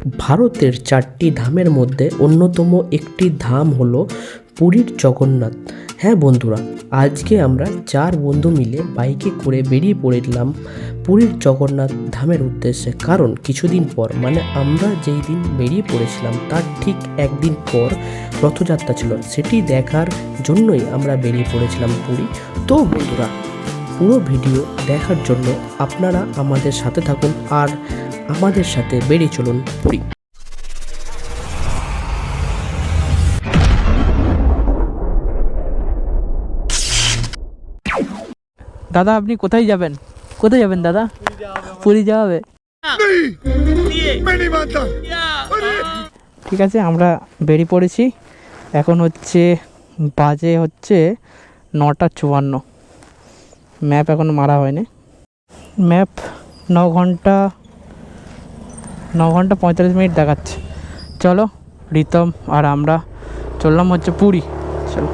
ভারতের 4টি ধামের মধ্যে অন্যতম একটি ধাম হলো পুরীর জগন্নাথ। হ্যাঁ বন্ধুরা, আজকে আমরা 4 বন্ধু মিলে বাইকে করে বেরিয়ে পড়লাম পুরীর জগন্নাথ ধামের উদ্দেশ্যে। কারণ কিছুদিন পর, মানে আমরা যেই দিন বেরিয়ে পড়েছিলাম তার ঠিক একদিন পর রথযাত্রা ছিল। সেটি দেখার জন্যই আমরা বেরিয়ে পড়েছিলাম পুরী। তো বন্ধুরা, পুরো ভিডিও দেখার জন্য আপনারা আমাদের সাথে থাকুন আর আমাদের সাথে বেরিয়ে চলুন পুরী। দাদা আপনি কোথায় যাবেন? কোথায় যাবেন দাদা? পুরী যাওয়া হবে। ঠিক আছে, আমরা বেরিয়ে পড়েছি। এখন বাজে 9:54। ম্যাপ এখন মারা হয়নি। ম্যাপ 9 ঘন্টা 45 মিনিট দেখাচ্ছে। চলো, রিতম আর আমরা চললাম পুরী। চলো।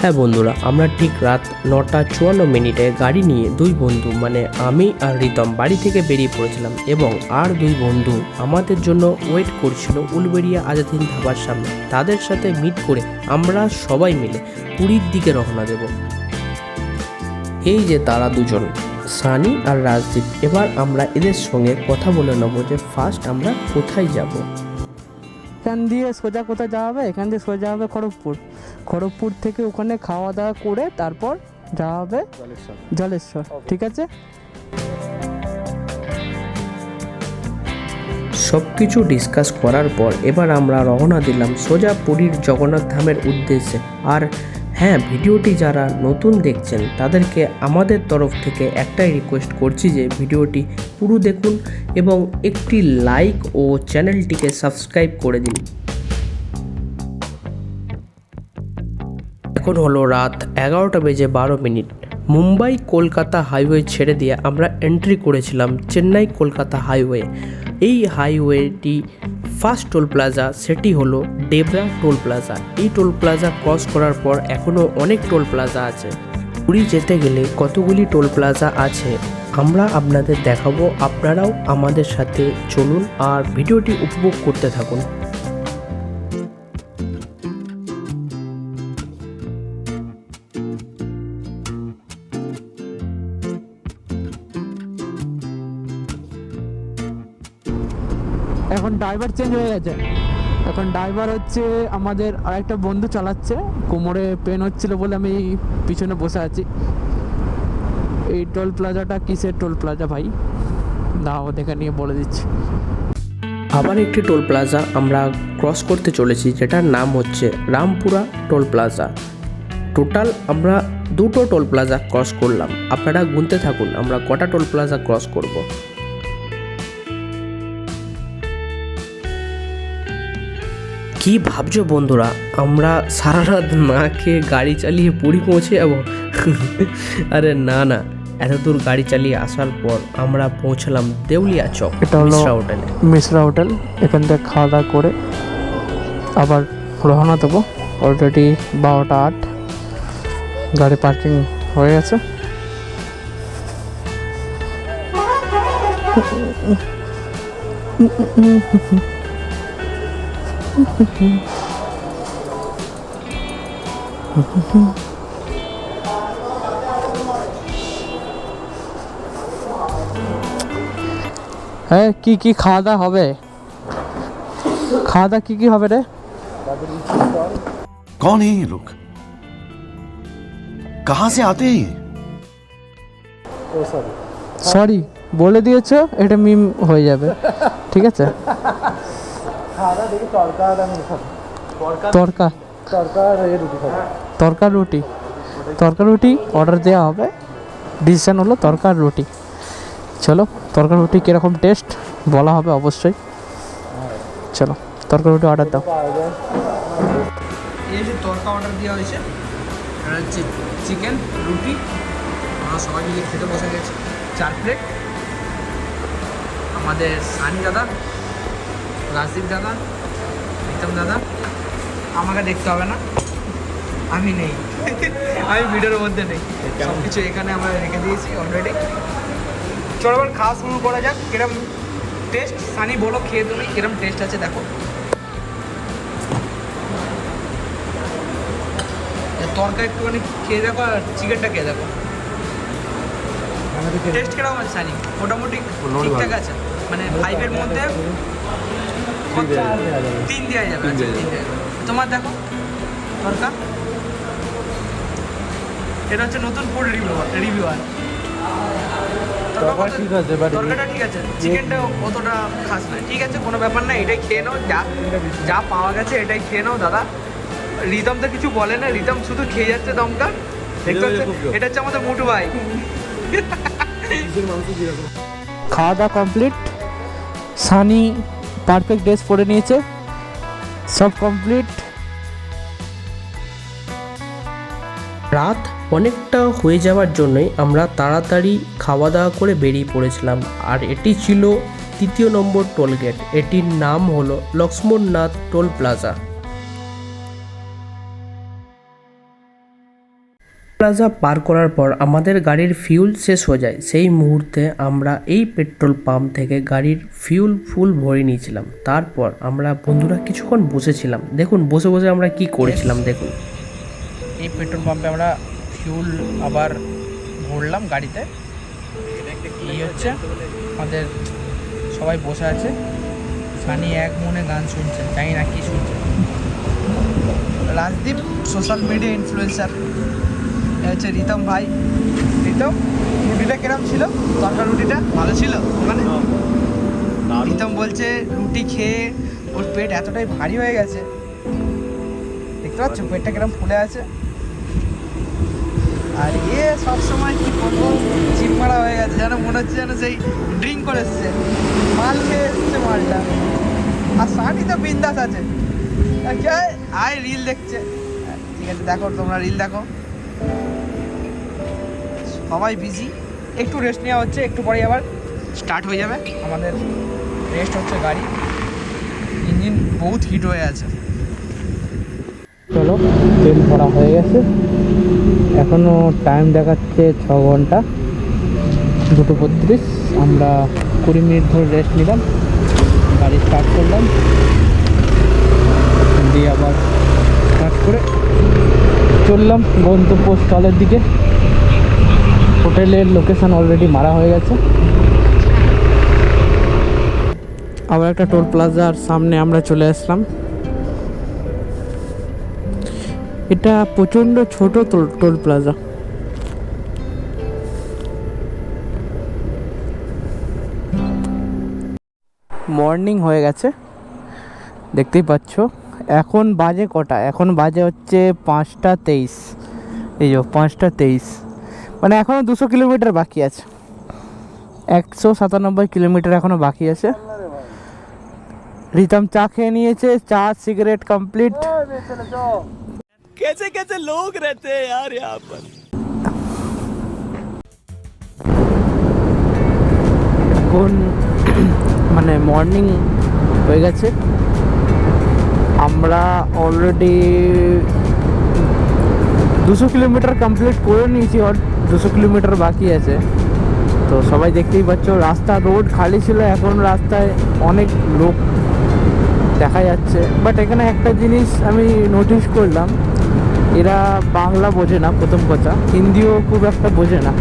হ্যাঁ বন্ধুরা, আমরা ঠিক রাত 9:54 গাড়ি নিয়ে 2 বন্ধু, মানে আমি আর রিতম বাড়ি থেকে বেরিয়ে পড়েছিলাম এবং আর 2 বন্ধু আমাদের জন্য ওয়েট করছিল উলবেড়িয়া আজাদিন ধাবার সামনে। তাদের সাথে মিট করে আমরা সবাই মিলে পুরীর দিকে রওনা দেব। এই যে তারা দুজন, সানি আর রাজদীপ। এবার আমরা এদের সঙ্গে কথা বলে নেব যে ফার্স্ট আমরা কোথায় যাব। এখান দিয়ে সোজা কোথায় যাওয়া হবে? এখান দিয়ে সোজা হবে খড়গপুর। খড়গপুর থেকে ওখানে খাওয়া দাওয়া করে তারপর যাওয়া হবে জলেশ্বর। ঠিক আছে, সব কিছু ডিসকাস করার পর এবার আমরা রওনা দিলাম সোজা পুরীর জগন্নাথ ধামের উদ্দেশ্যে। আর হ্যাঁ, ভিডিওটি যারা নতুন দেখছেন তাদেরকে আমাদের তরফ থেকে একটাই রিকোয়েস্ট করছি যে ভিডিওটি পুরো দেখুন এবং একটি লাইক ও চ্যানেলটিকে সাবস্ক্রাইব করে দিন। এখন হলো রাত 11:12। মুম্বাই কলকাতা হাইওয়ে ছেড়ে দিয়ে আমরা এন্ট্রি করেছিলাম চেন্নাই কলকাতা হাইওয়ে। এই হাইওয়েটি ফার্স্ট টোল প্লাজা সেটি হলো ডেবরা টোল প্লাজা। এই টোল প্লাজা ক্রস করার পর এখনও অনেক টোল প্লাজা আছে। পুরী যেতে গেলে কতগুলি টোল প্লাজা আছে আমরা আপনাদের দেখাবো। আপনারাও আমাদের সাথে চলুন আর ভিডিওটি উপভোগ করতে থাকুন। এখন ড্রাইভার চেঞ্জ হয়ে গেছে। এখন ড্রাইভার আমাদের আরেকটা বন্ধু চালাচ্ছে। কোমরে পেন হচ্ছিল বলে আমি পিছনে বসে আছি। এই টোল প্লাজাটা কিসের টোল প্লাজা ভাই? দাও দেখে নিয়ে বলে দিচ্ছি। আবার একটি টোল প্লাজা আমরা ক্রস করতে চলেছি, যেটার নাম হচ্ছে রামপুরা টোল প্লাজা। টোটাল আমরা 2টো টোল প্লাজা ক্রস করলাম। আপনারা গুনতে থাকুন আমরা কটা টোল প্লাজা ক্রস করব। কি ভাবছো বন্ধুরা, আমরা সারা রাত না খেয়ে গাড়ি চালিয়ে পুরী পৌঁছে যাবো? আরে না না, এত দূর গাড়ি চালিয়ে আসার পর আমরা পৌঁছালাম দেউলিয়া চক। এটা হলো মিশ্রা হোটেল। এখান থেকে খাওয়া দাওয়া করে আবার রওনা দেবো। অলরেডি 12:08, গাড়ি পার্কিং হয়ে গেছে। হ্যাঁ, কি খাওয়া দাওয়া হবে? খাওয়া দাওয়া কি হবে রে? कौन है ये लोग? कहां से आते हैं ये? সরি বলে দিয়েছো, এটা মিম হয়ে যাবে। ঠিক আছে, তরকা রুটি অর্ডার দেওয়া হবে। ডিসিশন হলো তরকা রুটি। চলো, তরকা রুটি কীরকম টেস্ট বলা হবে অবশ্যই। চলো, তরকা রুটি অর্ডার দাও। এই যে তরকা অর্ডার দেওয়া হয়েছে, এটা হচ্ছে চিকেন রুটি। আমরা সবাই মিলে খেতে বসে গেছি। 4 প্লেট। আমাদের সানি দাদা, রাজদীপ দাদা, রিতম দাদা। আমাকে দেখতে হবে না, আমি নেই, আমি ভিডিওর মধ্যে নেই। সব কিছু এখানে আমরা রেখে দিয়েছি অলরেডি। চলো এবার খাওয়া শুরু করা যাক। কিরম টেস্ট সানি বলো খেয়ে তুমি কিরম টেস্ট আছে দেখো। তরকা একটুখানি খেয়ে দেখো আর চিকেনটা খেয়ে দেখো, টেস্ট কিরকম আছে সানি? মোটামুটি ঠিকঠাক আছে, মানে 5-এর মধ্যে 3 দেওয়া যাবে। আচ্ছা, 3 দেওয়া যাবে। তোমার দেখো তরকা, এটা হচ্ছে নতুন ফুড রিভিউয়ার। ঠিক আছে, বাট তরকাটা ঠিক আছে, চিকেনটা অতটা খাস না। ঠিক আছে, কোনো ব্যাপার না, এটাই খেয়ে নাও, যা পাওয়া গেছে এটাই খেয়ে নাও দাদা। রিতম তো কিছু বলে না, রিতম শুধু খেয়ে যাচ্ছে দমকা। দেখতে পাচ্ছ, এটা হচ্ছে আমাদের মোটু ভাই। খাওয়া দাওয়া কমপ্লিট, সানি পারফেক্ট ড্রেস পরে নিয়েছে, সব কমপ্লিট। রাত অনেকটা হয়ে যাওয়ার জন্যই আমরা তাড়াতাড়ি খাওয়া দাওয়া করে বেরিয়ে পড়েছিলাম। আর এটি ছিল 3 নম্বর টোল গেট, এটির নাম হলো লক্ষ্মণনাথ টোল প্লাজা। প্লাজা পার করার পর আমাদের গাড়ির ফিউল শেষ হয়ে যায়। সেই মুহূর্তে আমরা এই পেট্রোল পাম্প থেকে গাড়ির ফিউল ফুল ভরে নিয়েছিলাম। তারপর আমরা বন্ধুরা কিছুক্ষণ বসেছিলাম। দেখুন বসে বসে আমরা কি করেছিলাম দেখুন। এই পেট্রোল পাম্পে আমরা ফিউল আবার ভরলাম গাড়িতে। এই হচ্ছে আমাদের সবাই বসে আছে, সানি এক মনে গান শুনছে, জানি না কি শুনছে। রাজদীপ সোশ্যাল মিডিয়া ইনফ্লুয়েন্সার, হচ্ছে রিতম ভাই। রিতম, রুটিটা কিরম ছিল? তরকার রুটিটা ভালো ছিল মানে? রিতম বলছে রুটি খেয়ে ওর পেট এতটাই ভারী হয়ে গেছে, দেখতে পাচ্ছ পেটটা কিরম ফুলে আছে। আর এ সবসময় কি করবো, চিপ মারা হয়ে গেছে, যেন মনে হচ্ছে যেন সেই ড্রিঙ্ক করে এসছে, মাল খেয়ে এসছে মালটা। আর সানি তো বিন্দাস আছে, আয় রিল দেখছে। ঠিক আছে, দেখো তোমরা রিল দেখো, সবাই বিজি। একটু রেস্ট নেওয়া হচ্ছে, একটু পরে আবার স্টার্ট হয়ে যাবে আমাদের। রেস্ট হচ্ছে গাড়ি, ইঞ্জিন বহুত হিট হয়ে আছে। চলো, তেল ভরা হয়ে গেছে, এখনও টাইম দেখাচ্ছে 6 ঘন্টা 2:32। আমরা 20 মিনিট ধরে রেস্ট নিলাম, গাড়ি স্টার্ট করলাম, দিয়ে আবার স্টার্ট করে চললাম গন্তব্যস্থলের দিকে। হোটেলের লোকেশন অলরেডি মারা হয়ে গেছে। আবার একটা টোল প্লাজার সামনে আমরা চলে আসলাম। এটা প্রচণ্ড ছোট টোল প্লাজা। মর্নিং হয়ে গেছে, দেখতেই পাচ্ছ। এখন বাজে কটা? এখন বাজে হচ্ছে 5:23। এই যে 5:23, মানে এখনও 200 কিলোমিটার বাকি আছে। 197 কিলোমিটার এখনও বাকি আছে। রিতম চা খেয়ে নিয়েছে, চা সিগারেট কমপ্লিট। कैसे कैसे लोग रहते हैं यार यहाँ पर। এখন মানে মর্নিং হয়ে গেছে, আমরা অলরেডি 200 কিলোমিটার কমপ্লিট করে নিয়েছি, আর 200 কিলোমিটার বাকি আছে। তো সবাই দেখতেই পাচ্ছ, রাস্তা রোড খালি ছিল, এখন রাস্তায় অনেক লোক দেখা যাচ্ছে। বাট এখানে একটা জিনিস আমি নোটিস করলাম, এরা বাংলা বোঝে না, প্রথম কথা হিন্দিও খুব একটা বোঝে না।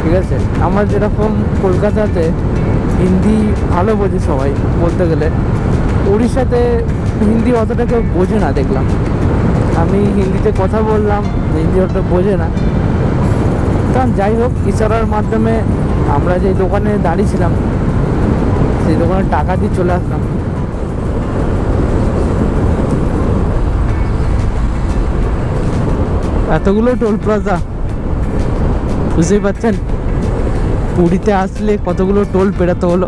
ঠিক আছে, আমার যেরকম কলকাতাতে হিন্দি ভালো বোঝে সবাই বলতে গেলে, উড়িষ্যাতে হিন্দি অতটা কেউ বোঝে না দেখলাম। আমি হিন্দিতে কথা বললাম, হিন্দি অতটা বোঝে না। কারণ যাই হোক, ইশারার মাধ্যমে আমরা যে দোকানে দাঁড়িয়েছিলাম সেই দোকানে টাকা দিয়ে চলে আসলাম। এতগুলো টোল প্লাজা, বুঝতেই পারছেন পুরীতে আসলে কতগুলো টোল পেরাতে হলো।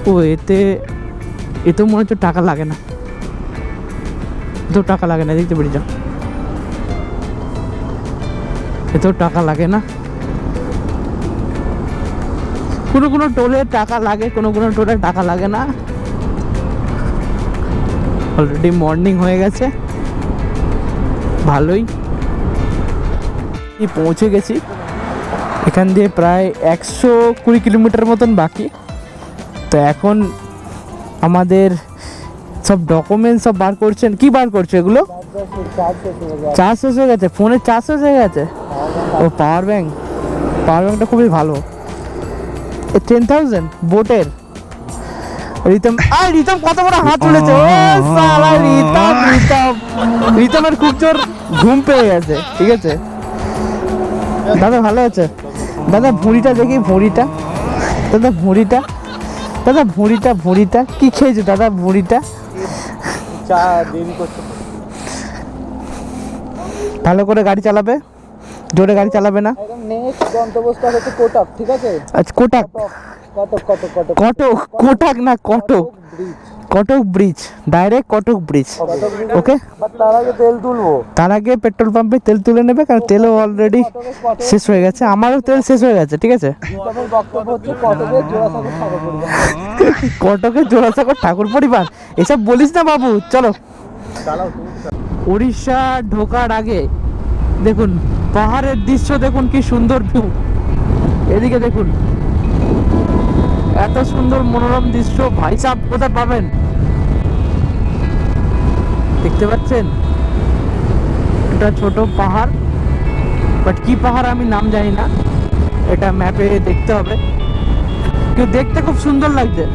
ও এতে মনে হচ্ছে টাকা লাগে না, এতেও টাকা লাগে না, দেখতে পেরে যাও, এতেও টাকা লাগে না। কোনো কোনো টোলে টাকা লাগে, কোনো কোনো টোলে টাকা লাগে না। অলরেডি মর্নিং হয়ে গেছে, ভালোই পৌঁছে গেছি। এখান দিয়ে প্রায় 120 কিলোমিটার মতন বাকি। তো এখন আমাদের সব ডকুমেন্টস সব বার করছেন। কি বার করছে এগুলো? চার্জ শেষ হয়ে গেছে, ফোনের চার্জ শেষ হয়ে গেছে। ও পাওয়ার ব্যাংকটা খুবই ভালো। 10,000 বোটের। রিতম কত বড় হাত তুলেছে! ও শালা রিতমের খুব জোর ঘুম পেয়ে গেছে। ঠিক আছে দাদা, ভালো আছে দাদা? ভুঁড়িটা দেখি, ভুঁড়িটা দাদা, ভুঁড়িটা কি খেয়েছো দাদা? ভুঁড়িটা ভালো করে গাড়ি চালাবে, জোরে গাড়ি চালাবে না। নেক্সট গন্তব্যস্থল হচ্ছে কোটাক। ঠিক আছে, আচ্ছা কোটাক না, Cuttack bridge, direct Cuttack bridge. Okay, তার আগে পেট্রোল পাম্পে তেল তুলে নেবে, কারণ তেলও অলরেডি শেষ হয়ে গেছে। আমারও তেল শেষ হয়ে গেছে। ঠিক আছে, কটকের জোড়াসাগর ঠাকুর পরিবার এসব বলিস না বাবু। চলো, উড়িষ্যা ঢোকার আগে দেখুন পাহাড়ের দৃশ্য, দেখুন কি সুন্দর ভিউ। এদিকে দেখুন, এত সুন্দর মনোরম দৃশ্য ভাই সাহেব কোথায় পাবেন? দেখতে পাচ্ছেন এটা ছোট পাহাড়, বাট কি পাহাড় আমি নাম জানি না, এটা ম্যাপে দেখতে হবে। কিন্তু দেখতে খুব সুন্দর লাগছে।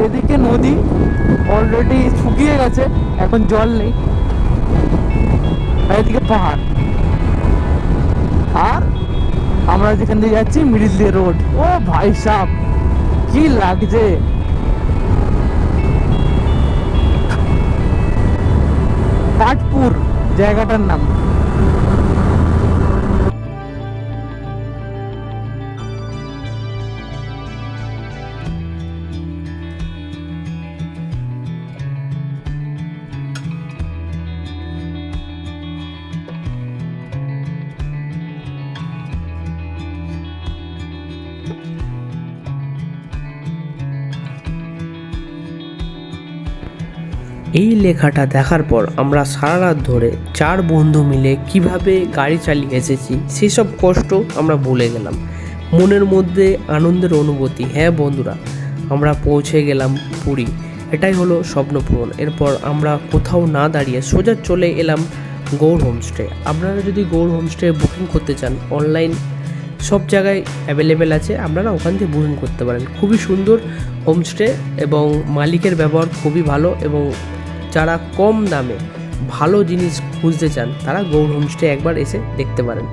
এদিকে নদী অলরেডি শুকিয়ে গেছে, এখন জল নেই। এদিকে পাহাড়, আর আমরা যেখান দিয়ে যাচ্ছি মিডিল দিয়ে রোড। ও ভাই সাহেব কি লাগছে! পাটপুর জায়গাটার নাম। এই লেখাটা দেখার পর আমরা সারা রাত ধরে 4 বন্ধু মিলে কিভাবে গাড়ি চালিয়ে এসেছি সেসব কষ্ট আমরা ভুলে গেলাম। মনের মধ্যে আনন্দের অনুভূতি। হ্যাঁ বন্ধুরা, আমরা পৌঁছে গেলাম পুরী। এটাই হলো স্বপ্নপূরণ। এরপর আমরা কোথাও না দাঁড়িয়ে সোজা চলে এলাম গৌড় হোমস্টে। আপনারা যদি গৌড় হোমস্টে বুকিং করতে চান, অনলাইন সব জায়গায় অ্যাভেলেবেল আছে, আপনারা ওখান থেকে বুকিং করতে পারেন। খুবই সুন্দর হোমস্টে এবং মালিকের ব্যবহার খুবই ভালো, এবং যারা কম দামে ভালো জিনিস খুঁজতে চান তারা গৌড় হোমস্টে একবার এসে দেখতে পারেন।